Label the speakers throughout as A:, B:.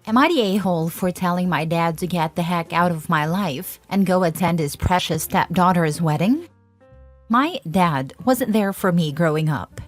A: Am I the a-hole for telling my dad to get the heck out of my life and go attend his precious stepdaughter's wedding? My dad wasn't there for me growing up.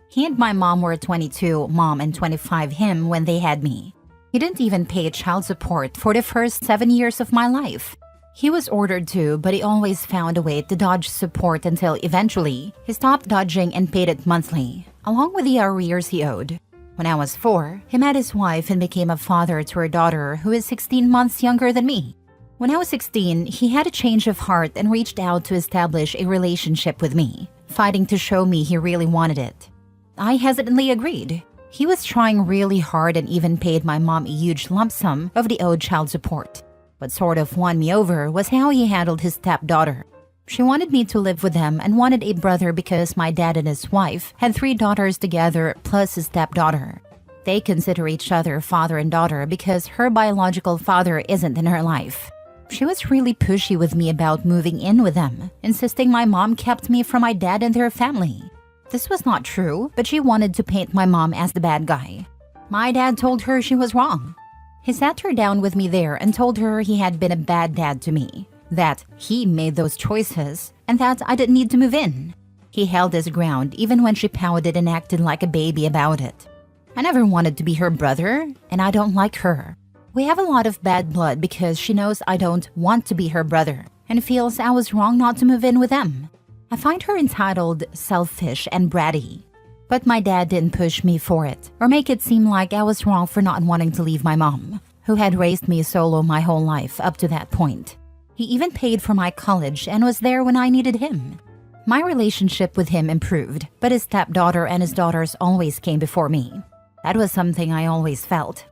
A: He and my mom were 22, mom, and 25 him when they had me. He didn't even pay child support for the first 7 years of my life. He was ordered to, but he always found a way to dodge support until eventually he stopped dodging and paid it monthly, along with the arrears he owed. When I was 4, he met his wife and became a father to her daughter, who is 16 months younger than me. When I was 16, he had a change of heart and reached out to establish a relationship with me, fighting to show me he really wanted it. I hesitantly agreed. He was trying really hard and even paid my mom a huge lump sum of the owed child support. What sort of won me over was how he handled his stepdaughter. She wanted me to live with them and wanted a brother because my dad and his wife had 3 daughters together plus his stepdaughter. They consider each other father and daughter because her biological father isn't in her life. She was really pushy with me about moving in with them, insisting my mom kept me from my dad and their family. This was not true, but she wanted to paint my mom as the bad guy. My dad told her she was wrong. He sat her down with me there and told her he had been a bad dad to me, that he made those choices, and that I didn't need to move in. He held his ground even when she pouted and acted like a baby about it. I never wanted to be her brother, and I don't like her. We have a lot of bad blood because she knows I don't want to be her brother and feels I was wrong not to move in with them. I find her entitled, selfish, and bratty. But my dad didn't push me for it or make it seem like I was wrong for not wanting to leave my mom, who had raised me solo my whole life up to that point. He even paid for my college and was there when I needed him. My relationship with him improved, but his stepdaughter and his daughters always came before me. That was something I always felt.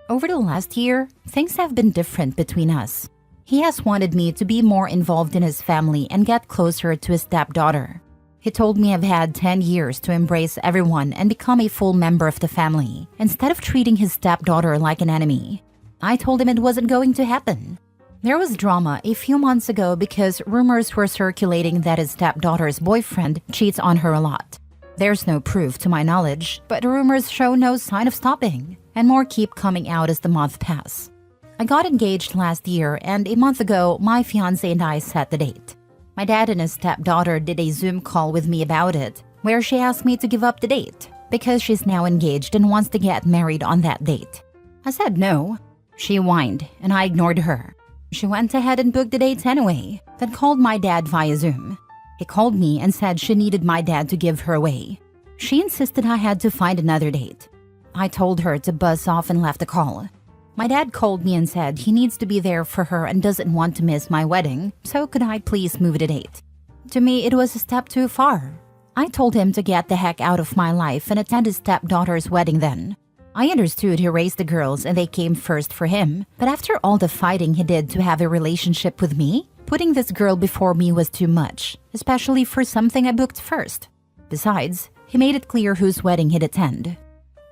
A: Over the last year, things have been different between us. He has wanted me to be more involved in his family and get closer to his stepdaughter. He told me I've had 10 years to embrace everyone and become a full member of the family, instead of treating his stepdaughter like an enemy. I told him it wasn't going to happen. There was drama a few months ago because rumors were circulating that his stepdaughter's boyfriend cheats on her a lot. There's no proof to my knowledge, but rumors show no sign of stopping, and more keep coming out as the months pass. I got engaged last year, and a month ago, my fiancé and I set the date. My dad and his stepdaughter did a Zoom call with me about it, where she asked me to give up the date because she's now engaged and wants to get married on that date. I said no. She whined, and I ignored her. She went ahead and booked the dates anyway, then called my dad via Zoom. He called me and said she needed my dad to give her away. She insisted I had to find another date. I told her to buzz off and left the call. My dad called me and said he needs to be there for her and doesn't want to miss my wedding, so could I please move the date? To me, it was a step too far. I told him to get the heck out of my life and attend his stepdaughter's wedding then. I understood he raised the girls and they came first for him, but after all the fighting he did to have a relationship with me, putting this girl before me was too much, especially for something I booked first. Besides, he made it clear whose wedding he'd attend.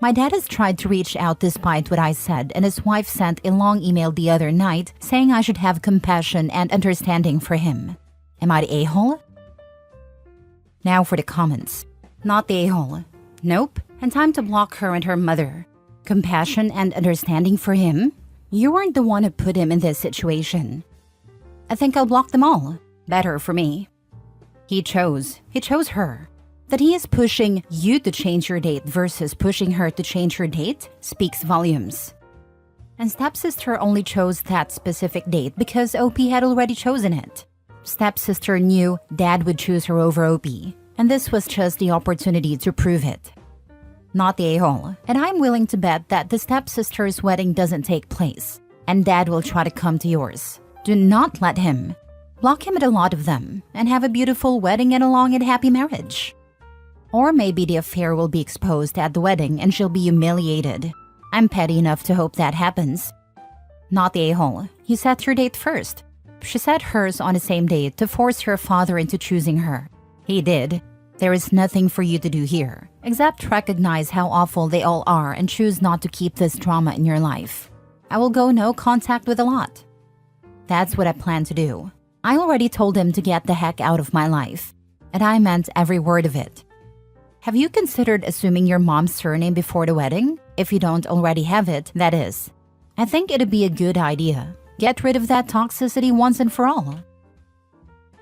A: My dad has tried to reach out despite what I said, and his wife sent a long email the other night saying I should have compassion and understanding for him. Am I the a-hole? Now for the comments. Not the a-hole. Nope. And time to block her and her mother. Compassion and understanding for him? You weren't the one who put him in this situation. I think I'll block them all. Better for me. He chose her. That he is pushing you to change your date versus pushing her to change her date speaks volumes. And stepsister only chose that specific date because OP had already chosen it. Stepsister knew dad would choose her over OP, and this was just the opportunity to prove it. Not the a-hole, and I'm willing to bet that the stepsister's wedding doesn't take place, and dad will try to come to yours. Do not let him. Block him at a lot of them, and have a beautiful wedding and a long and happy marriage. Or maybe the affair will be exposed at the wedding and she'll be humiliated. I'm petty enough to hope that happens. Not the a-hole. You set your date first. She set hers on the same day to force her father into choosing her. He did. There is nothing for you to do here, except recognize how awful they all are and choose not to keep this drama in your life. I will go no contact with a lot. That's what I plan to do. I already told him to get the heck out of my life, and I meant every word of it. Have you considered assuming your mom's surname before the wedding? If you don't already have it, that is. I think it'd be a good idea. Get rid of that toxicity once and for all.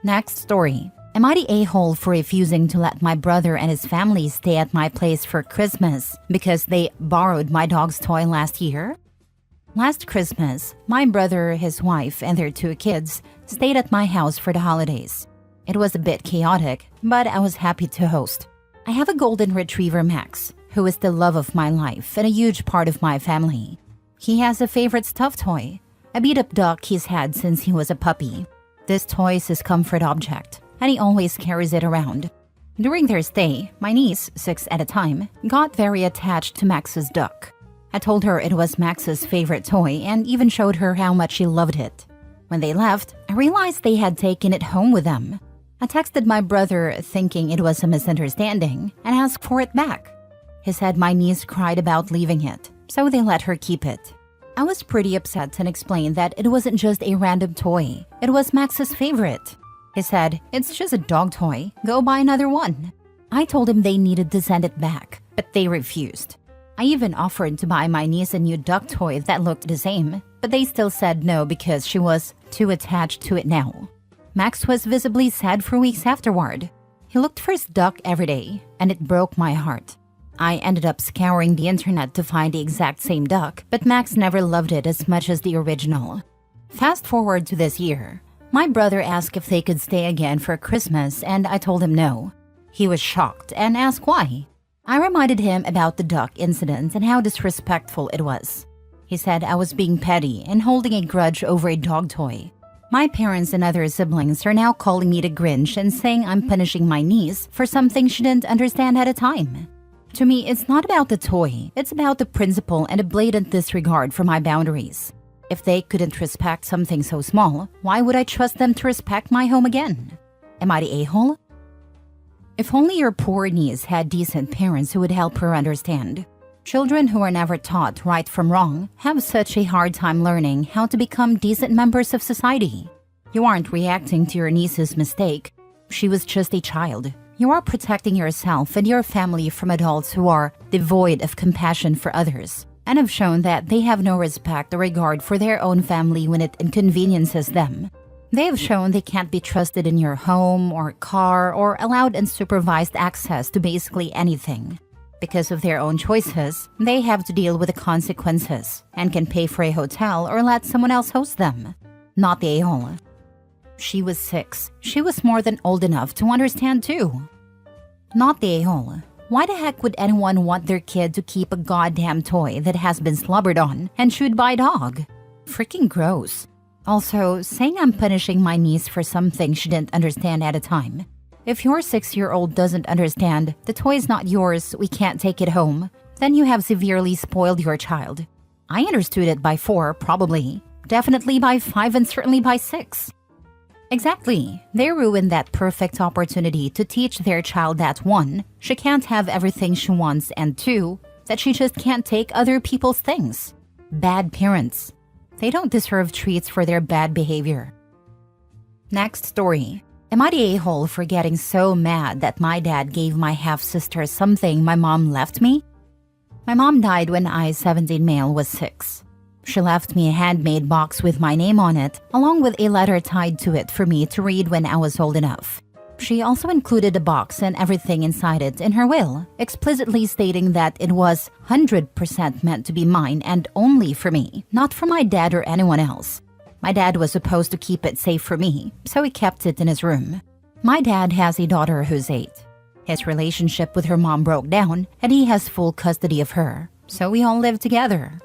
A: Next story. Am I the a-hole for refusing to let my brother and his family stay at my place for Christmas because they borrowed my dog's toy last year? Last Christmas, my brother, his wife, and their 2 kids stayed at my house for the holidays. It was a bit chaotic, but I was happy to host. I have a golden retriever, Max, who is the love of my life and a huge part of my family. He has a favorite stuffed toy, a beat-up duck he's had since he was a puppy. This toy is his comfort object, and he always carries it around. During their stay, my niece, 6 at a time, got very attached to Max's duck. I told her it was Max's favorite toy and even showed her how much she loved it. When they left, I realized they had taken it home with them. I texted my brother thinking it was a misunderstanding and asked for it back. He said my niece cried about leaving it, so they let her keep it. I was pretty upset and explained that it wasn't just a random toy. It was Max's favorite. He said, "It's just a dog toy. Go buy another one." I told him they needed to send it back, but they refused. I even offered to buy my niece a new duck toy that looked the same, but they still said no because she was too attached to it now. Max was visibly sad for weeks afterward. He looked for his duck every day, and it broke my heart. I ended up scouring the internet to find the exact same duck, but Max never loved it as much as the original. Fast forward to this year. My brother asked if they could stay again for Christmas, and I told him no. He was shocked and asked why. I reminded him about the duck incident and how disrespectful it was. He said I was being petty and holding a grudge over a dog toy. My parents and other siblings are now calling me the Grinch and saying I'm punishing my niece for something she didn't understand at a time. To me, it's not about the toy. It's about the principle and a blatant disregard for my boundaries. If they couldn't respect something so small, why would I trust them to respect my home again? Am I the a-hole? If only your poor niece had decent parents who would help her understand. Children who are never taught right from wrong have such a hard time learning how to become decent members of society. You aren't reacting to your niece's mistake. She was just a child. You are protecting yourself and your family from adults who are devoid of compassion for others and have shown that they have no respect or regard for their own family when it inconveniences them. They have shown they can't be trusted in your home or car or allowed unsupervised access to basically anything. Because of their own choices, they have to deal with the consequences and can pay for a hotel or let someone else host them. Not the a-hole. She was 6. She was more than old enough to understand too. Not the a-hole. Why the heck would anyone want their kid to keep a goddamn toy that has been slobbered on and chewed by a dog? Freaking gross. Also, saying I'm punishing my niece for something she didn't understand at a time. If your 6-year-old doesn't understand, the toy's not yours, we can't take it home, then you have severely spoiled your child. I understood it by 4, probably. Definitely by 5 and certainly by 6. Exactly. They ruined that perfect opportunity to teach their child that 1, she can't have everything she wants, and 2, that she just can't take other people's things. Bad parents. They don't deserve treats for their bad behavior. Next story. Am I the a-hole for getting so mad that my dad gave my half-sister something my mom left me? My mom died when I, 17 male, was 6. She left me a handmade box with my name on it, along with a letter tied to it for me to read when I was old enough. She also included the box and everything inside it in her will, explicitly stating that it was 100% meant to be mine and only for me, not for my dad or anyone else. My dad was supposed to keep it safe for me, so he kept it in his room. My dad has a daughter who's 8. His relationship with her mom broke down, and he has full custody of her, so we all live together.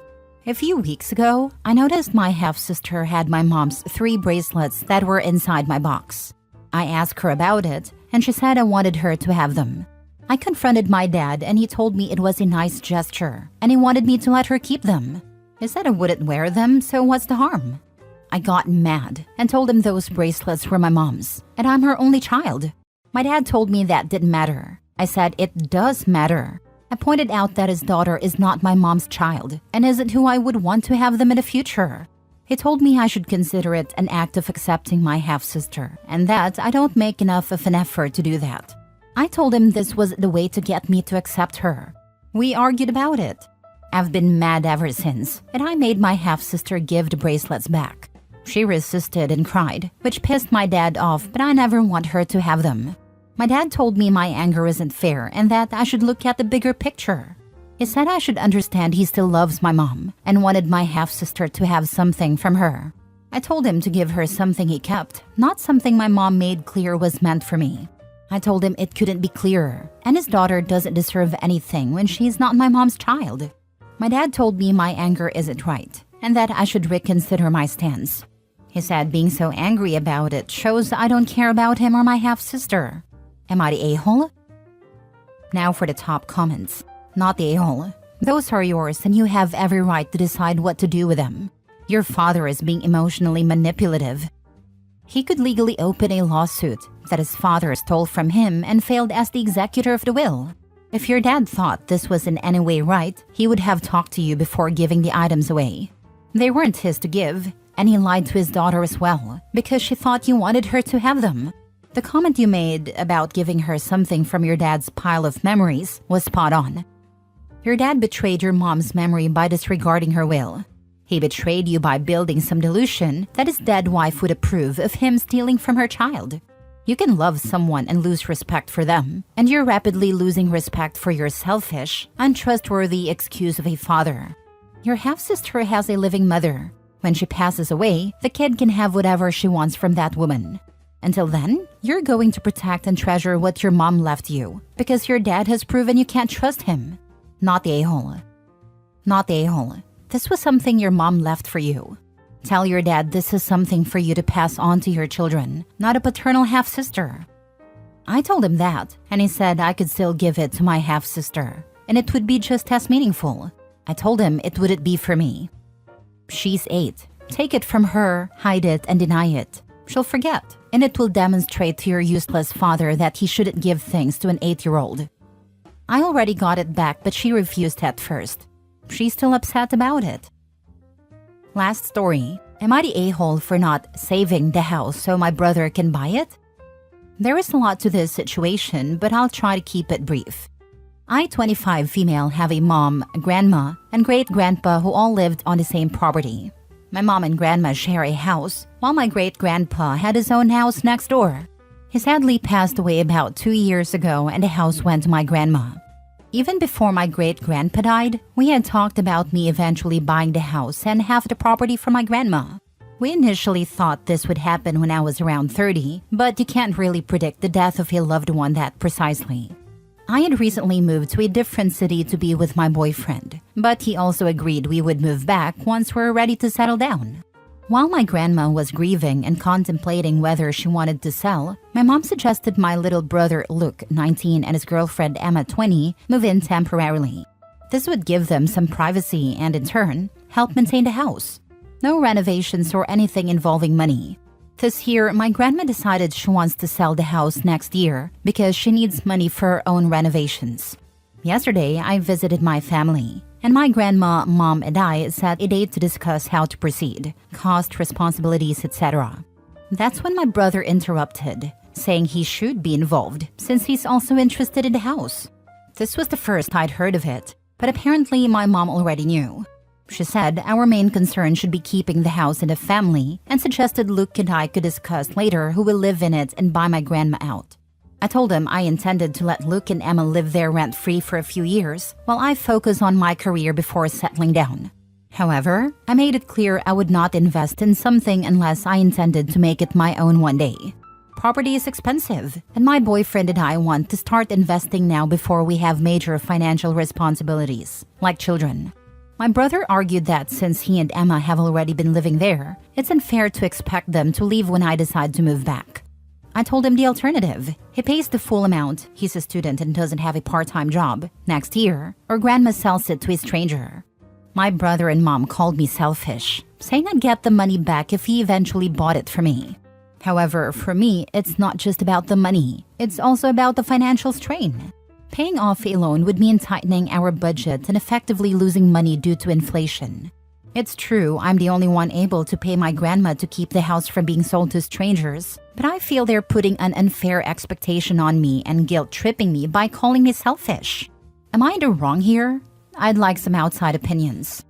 A: A few weeks ago, I noticed my half-sister had my mom's 3 bracelets that were inside my box. I asked her about it, and she said I wanted her to have them. I confronted my dad, and he told me it was a nice gesture, and he wanted me to let her keep them. He said I wouldn't wear them, so what's the harm? I got mad and told him those bracelets were my mom's, and I'm her only child. My dad told me that didn't matter. I said it does matter. I pointed out that his daughter is not my mom's child and isn't who I would want to have them in the future. He told me I should consider it an act of accepting my half-sister and that I don't make enough of an effort to do that. I told him this was the way to get me to accept her. We argued about it. I've been mad ever since, and I made my half-sister give the bracelets back. She resisted and cried, which pissed my dad off, but I never want her to have them. My dad told me my anger isn't fair and that I should look at the bigger picture. He said I should understand he still loves my mom and wanted my half-sister to have something from her. I told him to give her something he kept, not something my mom made clear was meant for me. I told him it couldn't be clearer, and his daughter doesn't deserve anything when she's not my mom's child. My dad told me my anger isn't right, and that I should reconsider my stance. He said being so angry about it shows I don't care about him or my half-sister. Am I the a-hole? Now for the top comments. Not the a-hole. Those are yours and you have every right to decide what to do with them. Your father is being emotionally manipulative. He could legally open a lawsuit that his father stole from him and failed as the executor of the will. If your dad thought this was in any way right, he would have talked to you before giving the items away. They weren't his to give, and he lied to his daughter as well, because she thought you wanted her to have them. The comment you made about giving her something from your dad's pile of memories was spot on. Your dad betrayed your mom's memory by disregarding her will. He betrayed you by building some delusion that his dead wife would approve of him stealing from her child. You can love someone and lose respect for them, and you're rapidly losing respect for your selfish, untrustworthy excuse of a father. Your half-sister has a living mother. When she passes away, the kid can have whatever she wants from that woman. Until then, you're going to protect and treasure what your mom left you, because your dad has proven you can't trust him. Not the a-hole. Not the a-hole. This was something your mom left for you. Tell your dad this is something for you to pass on to your children, not a paternal half-sister. I told him that, and he said I could still give it to my half-sister, and it would be just as meaningful. I told him it wouldn't be for me. She's 8. Take it from her, hide it, and deny it. She'll forget, and it will demonstrate to your useless father that he shouldn't give things to an 8-year-old. I already got it back, but she refused at first. She's still upset about it. Last story. Am I the a-hole for not saving the house so my brother can buy it? There is a lot to this situation, but I'll try to keep it brief. I, 25 female, have a mom, grandma, and great-grandpa who all lived on the same property. My mom and grandma share a house, while my great-grandpa had his own house next door. He sadly passed away about 2 years ago and the house went to my grandma. Even before my great-grandpa died, we had talked about me eventually buying the house and half the property from my grandma. We initially thought this would happen when I was around 30, but you can't really predict the death of a loved one that precisely. I had recently moved to a different city to be with my boyfriend, but he also agreed we would move back once we're ready to settle down. While my grandma was grieving and contemplating whether she wanted to sell, my mom suggested my little brother Luke, 19, and his girlfriend Emma, 20, move in temporarily. This would give them some privacy and, in turn, help maintain the house. No renovations or anything involving money. This year, my grandma decided she wants to sell the house next year because she needs money for her own renovations. Yesterday, I visited my family, and my grandma, mom, and I set a date to discuss how to proceed, cost, responsibilities, etc. That's when my brother interrupted, saying he should be involved since he's also interested in the house. This was the first I'd heard of it, but apparently my mom already knew. She said our main concern should be keeping the house in the family and suggested Luke and I could discuss later who will live in it and buy my grandma out. I told him I intended to let Luke and Emma live there rent-free for a few years while I focus on my career before settling down. However, I made it clear I would not invest in something unless I intended to make it my own one day. Property is expensive, and my boyfriend and I want to start investing now before we have major financial responsibilities, like children. My brother argued that since he and Emma have already been living there, it's unfair to expect them to leave when I decide to move back. I told him the alternative. He pays the full amount, he's a student and doesn't have a part-time job, next year, or grandma sells it to a stranger. My brother and mom called me selfish, saying I'd get the money back if he eventually bought it for me. However, for me, it's not just about the money, it's also about the financial strain. Paying off a loan would mean tightening our budget and effectively losing money due to inflation. It's true, I'm the only one able to pay my grandma to keep the house from being sold to strangers, but I feel they're putting an unfair expectation on me and guilt-tripping me by calling me selfish. Am I in the wrong here? I'd like some outside opinions.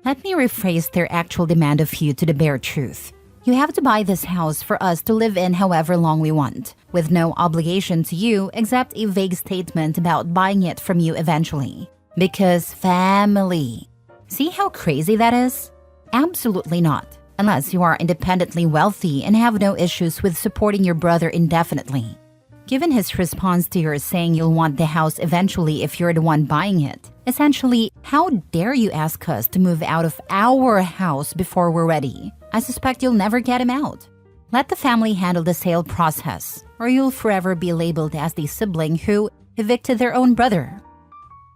A: Let me rephrase their actual demand of you to the bare truth. You have to buy this house for us to live in however long we want, with no obligation to you except a vague statement about buying it from you eventually. Because family. See how crazy that is? Absolutely not, unless you are independently wealthy and have no issues with supporting your brother indefinitely. Given his response to your saying you'll want the house eventually if you're the one buying it, essentially, how dare you ask us to move out of our house before we're ready? I suspect you'll never get him out. Let the family handle the sale process, or you'll forever be labeled as the sibling who evicted their own brother.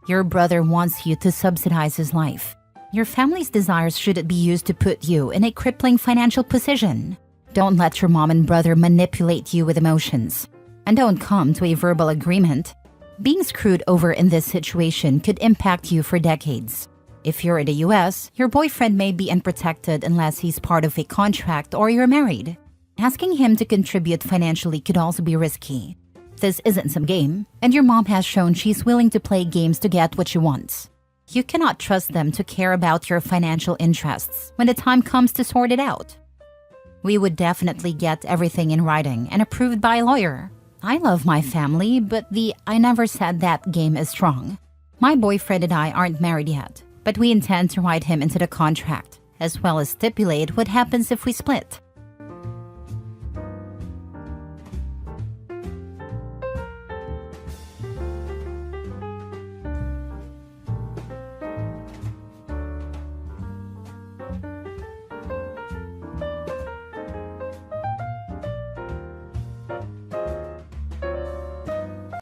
A: Your brother wants you to subsidize his life. Your family's desires shouldn't be used to put you in a crippling financial position. Don't let your mom and brother manipulate you with emotions. And don't come to a verbal agreement. Being screwed over in this situation could impact you for decades. If you're in the US, your boyfriend may be unprotected unless he's part of a contract or you're married. Asking him to contribute financially could also be risky. This isn't some game, and your mom has shown she's willing to play games to get what she wants. You cannot trust them to care about your financial interests when the time comes to sort it out. We would definitely get everything in writing and approved by a lawyer. I love my family, but the I never said that game is strong. My boyfriend and I aren't married yet, but we intend to write him into the contract, as well as stipulate what happens if we split.